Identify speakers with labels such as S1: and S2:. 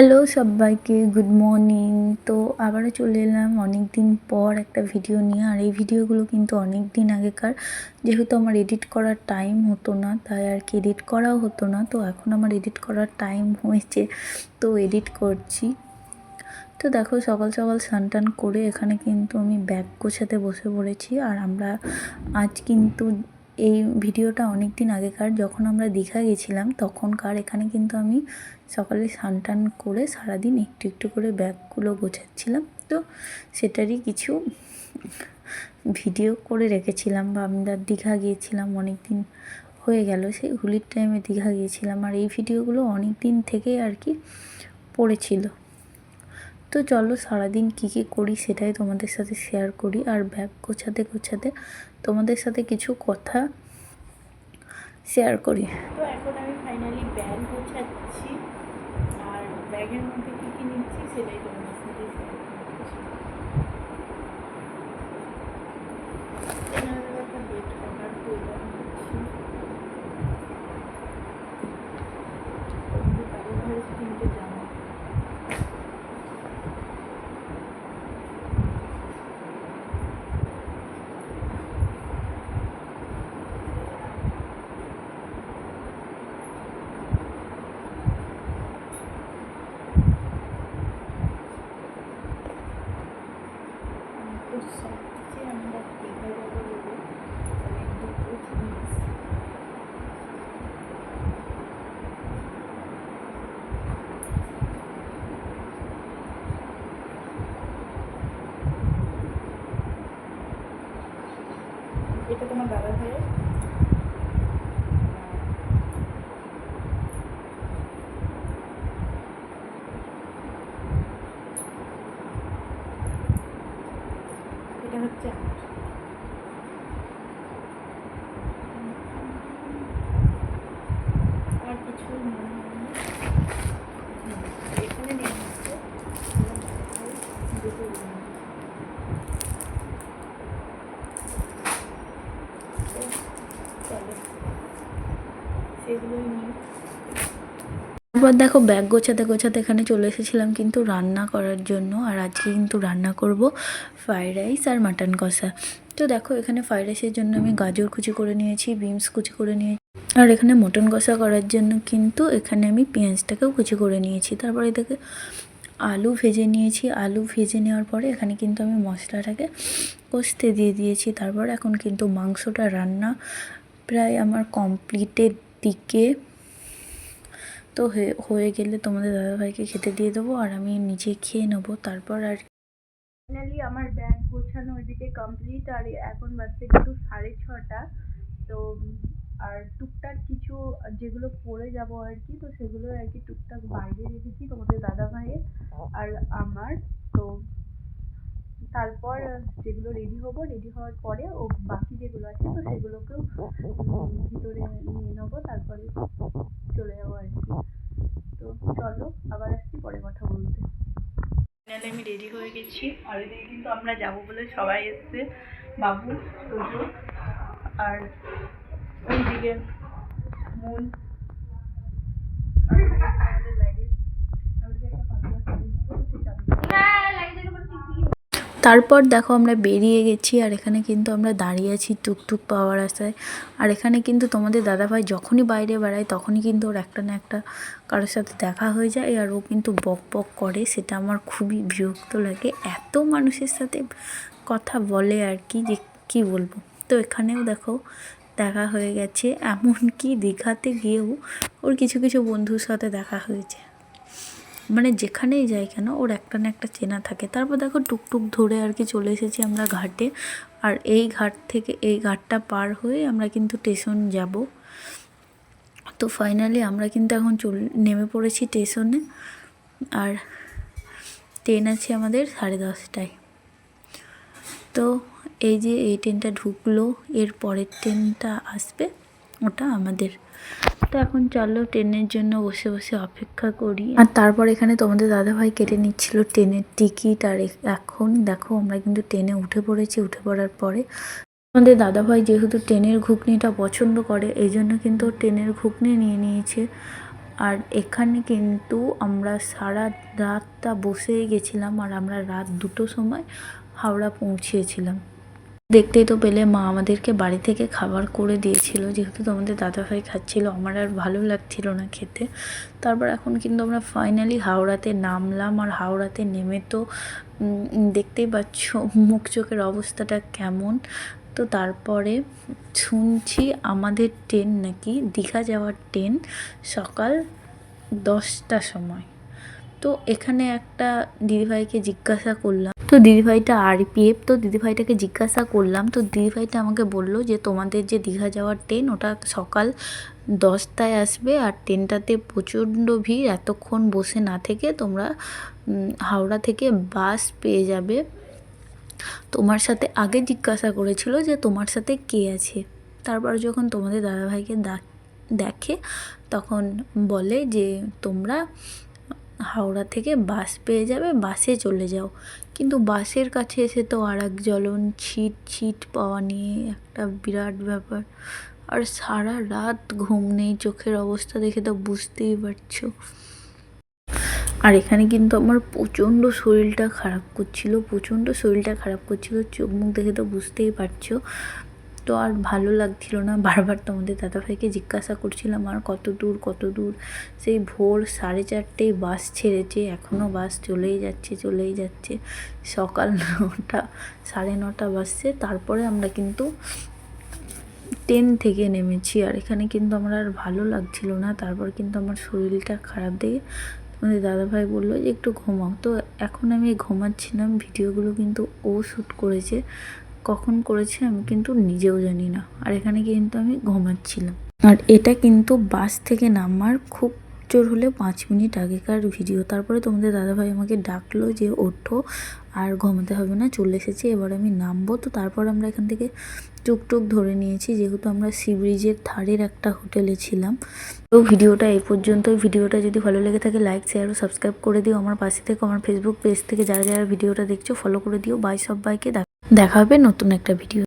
S1: Hello সবাইকে, good morning. তো আবারও চলে এলাম অনেক দিন পর একটা ভিডিও নিয়ে। আর এই ভিডিওগুলো কিন্তু অনেক দিন আগেকার, যেহেতু আমার এডিট করার টাইম হতো না, তাই আর কি এডিট করাও হতো না। তো এখন আমার এডিট করার টাইম হয়েছে, তো এডিট করছি। তো দেখো, সকাল সকাল স্নান টান করে এখানে কিন্তু আমি ব্যাগ গোছাতে বসে পড়েছি। আর আমরা আজ কিন্তু এই ভিডিওটা অনেক দিন আগেকার, যখন আমরা দীঘা গেছিলাম তখনকার। এখানে কিন্তু আমি সকালে স্নান টান করে সারাদিন একটু একটু করে ব্যাগগুলো গোছাচ্ছিলাম। তো সেটারই কিছু ভিডিও করে রেখেছিলাম। বা আমরা দীঘা গিয়েছিলাম, অনেক দিন হয়ে গেল, সেই হোলির টাইমে দীঘা গিয়েছিলাম। আর এই ভিডিওগুলো অনেক দিন থেকেই আর কি পড়েছিল। তো চলো, সারাদিন কী কী করি সেটাই তোমাদের সাথে শেয়ার করি। আর ব্যাগ গোছাতে গোছাতে তোমাদের সাথে কিছু কথা শেয়ার করি। তো এখন আমি ফাইনালি ব্যাগ গোছাচ্ছি, আর ব্যাগের মধ্যে কী কী নিচ্ছি সেটাই তোমাদের সাথে শেয়ার করছি। একটা বেড কভার প্রয়োজন হচ্ছে, তোমাদের ঘরে কিনতে জামা। তো সবচেয়ে আমরা দীঘা যাবো বলে অনেক দুটো জিনিস। এটা তোমার দাদা ভাইয়ের, এটা হচ্ছে আমার। আর কিছু মনে হয় না। এখানে নিয়ে হচ্ছে দুটো চলো সেগুলোই নিয়ে। তারপর দেখো, ব্যাগ গোছাতে গোছাতে এখানে চলে এসেছিলাম কিন্তু রান্না করার জন্য। আর আজকে কিন্তু রান্না করব ফ্রাইড রাইস আর মাটন কষা। তো দেখো, এখানে ফ্রাইড রাইসের জন্য আমি গাজর কুচি করে নিয়েছি, বিনস কুচি করে নিয়েছি। আর এখানে মটন কষা করার জন্য কিন্তু এখানে আমি পেঁয়াজটাকেও কুচি করে নিয়েছি। তারপরে এটাকে আলু ভেজে নিয়েছি। আলু ভেজে নেওয়ার পরে এখানে কিন্তু আমি মশলাটাকে কষতে দিয়ে দিয়েছি। তারপর এখন কিন্তু মাংসটা রান্না প্রায় আমার কমপ্লিটের দিকে। তো হয়ে গেলে তোমাদের দাদাভাইকে খেতে দিয়ে দেবো, আর আমি নিজে খেয়ে নেবো। তারপর আর ফাইনালি আমার ব্যাগ গোছানো ওইদিকে কমপ্লিট। আর এখন বাজতে কিন্তু 6:30। তো আর টুকটাক কিছু যেগুলো পরে যাব আর কি, তো সেগুলো আর কি টুকটাক বাইরে রেখেছি তোমাদের দাদাভাইয়ের আর আমার। তো তারপর যেগুলো রেডি হওয়ার পরে ও বাকি যেগুলো আছে তো সেগুলোকেও ভিতরে নিয়ে নেবো, তারপরে চলে যাবো আর কি। তো চলো, আবার আসছি পরে কথা বলতে। ফাইনালি আমি রেডি হয়ে গেছি। আর এদিকে কিন্তু আমরা যাবো বলে সবাই এসছে, বাবু, তোজো, আর ওইদিকে মন। তারপর দেখো, আমরা বেরিয়ে গেছি। আর এখানে কিন্তু আমরা দাঁড়িয়ে আছি টুকটুক পাওয়ার আশায়। আর এখানে কিন্তু তোমাদের দাদাভাই যখনই বাইরে বেড়ায় তখনই কিন্তু ওর একটা না একটা কারোর সাথে দেখা হয়ে যায়। আর ও কিন্তু বক বক করে, সেটা আমার খুবই বিরক্ত লাগে। এত মানুষের সাথে কথা বলে আর কি, যে কী বলবো। তো এখানেও দেখো দেখা হয়ে গেছে, এমনকি দীঘাতে গিয়েও ওর কিছু কিছু বন্ধুর সাথে দেখা হয়েছে। মানে যেখানেই যাই কেন ওর একটা না একটা চেনা থাকে। তারপর দেখো, টুকটুক ধরে আর কি চলে এসেছি আমরা ঘাটে। আর এই ঘাট থেকে এই ঘাটটা পার হয়ে আমরা কিন্তু স্টেশন যাব। তো ফাইনালি আমরা কিন্তু এখন নেমে পড়েছি স্টেশনে। আর ট্রেন আছে আমাদের 10:30টায়। তো এই যে এই ট্রেনটা ঢুকলো, এর পরের ট্রেনটা আসবে, ওটা আমাদের। তো এখন চলো ট্রেনের জন্য বসে বসে অপেক্ষা করি। আর তারপর এখানে তোমাদের দাদাভাই কেটে নিচ্ছিল ট্রেনের টিকিট। আর এখন দেখো, আমরা কিন্তু ট্রেনে উঠে পড়েছি। উঠে পড়ার পরে আমাদের দাদাভাই যেহেতু ট্রেনের ঘুগনিটা পছন্দ করে, এই জন্য কিন্তু ট্রেনের ঘুগনি নিয়ে নিয়েছে। আর এখানে কিন্তু আমরা সারা রাতটা বসেই গেছিলাম, আর আমরা রাত 2টোর সময় হাওড়া পৌঁছেছিলাম। দেখতেই তো পেলে মা আমাদেরকে বাড়ি থেকে খাবার করে দিয়েছিল, যেহেতু তোমাদের দাদাভাই খাচ্ছিল, আমার আর ভালো লাগছিল না খেতে। তারপর এখন কিন্তু আমরা ফাইনালি হাওড়াতে নামলাম, আর হাওড়াতে নেমে তো দেখতেই পাচ্ছ মুখ চোখের অবস্থাটা কেমন। তো তারপরে শুনছি আমাদের ট্রেন নাকি দীঘা যাওয়ার ট্রেন সকাল 10টার সময়। তো এখানে একটা দিদিভাইকে জিজ্ঞাসা করলাম, তো দিদিভাইটা আরপিএফ, তো দিদিভাইটাকে জিজ্ঞাসা করলাম, তো দিদিভাইটা আমাকে বলল যে তোমাদের যে দীঘা যাওয়ার ট্রেন ওটা সকাল 10টায় আসবে, আর ট্রেনটাতে প্রচণ্ড ভিড়, এতক্ষণ বসে না থেকে তোমরা হাওড়া থেকে বাস পেয়ে যাবে। তোমার সাথে আগে জিজ্ঞাসা করেছিল যে তোমার সাথে কে আছে, তারপর যখন তোমাদের দাদাভাইকে দেখে তখন বলে যে তোমরা হাওড়া থেকে বাস পেয়ে যাবে, বাসে চলে যাও। কিন্তু বাসের কাছে এসে তো আর এক জ্বলন, সিট পাওয়া নিয়ে একটা বিরাট ব্যাপার। আর সারা রাত ঘুম নেই, চোখের অবস্থা দেখে তো বুঝতেই পারছো। আর এখানে কিন্তু আমার প্রচণ্ড শরীরটা খারাপ করছিল, চোখ মুখ দেখে তো বুঝতেই পারছো। তো আর ভালো লাগছিল না, বারবার তোমাদের দাদাভাইকে জিজ্ঞাসা করছিলাম আর কত দূর। সেই ভোর 4:30 বাস ছেড়েছে, এখনও বাস চলেই যাচ্ছে। সকাল 9টা 9:30 বাজছে, তারপরে আমরা কিন্তু ট্রেন থেকে নেমেছি। আর এখানে কিন্তু আমার আর ভালো লাগছিল না, তারপর কিন্তু আমার শরীরটা খারাপ দেখে আমাদের দাদাভাই বললো যে একটু ঘুমাও। তো এখন আমি ঘুমাচ্ছিলাম, ভিডিওগুলো কিন্তু ও শ্যুট করেছে, কখন করেছে আমি কিন্তু নিজেও জানি না। আর এখানে কিন্তু আমি ঘুমাচ্ছিলাম। আর এটা কিন্তু বাস থেকে নামার খুব জোর হলে 5 মিনিট আগেকার ভিডিও। তারপরে তোমাদের দাদাভাই আমাকে ডাকলো যে ওঠো, আর ঘুমাতে হবে না, চলে এসেছি, এবার আমি নামবো। তো তারপর আমরা এখান থেকে টুকটুক ধরে নিয়েছি, যেহেতু আমরা সি ব্রিজের ধারের একটা হোটেলে ছিলাম। তো ভিডিওটা এই পর্যন্তই। ভিডিওটা যদি ভালো লেগে থাকে লাইক, শেয়ার ও সাবস্ক্রাইব করে দিও। আমার পাশে থেকে আমার ফেসবুক পেজ থেকে যারা ভিডিওটা দেখছো ফলো করে দিও। বাই সবাইকে, দেখা হবে নতুন একটা ভিডিও।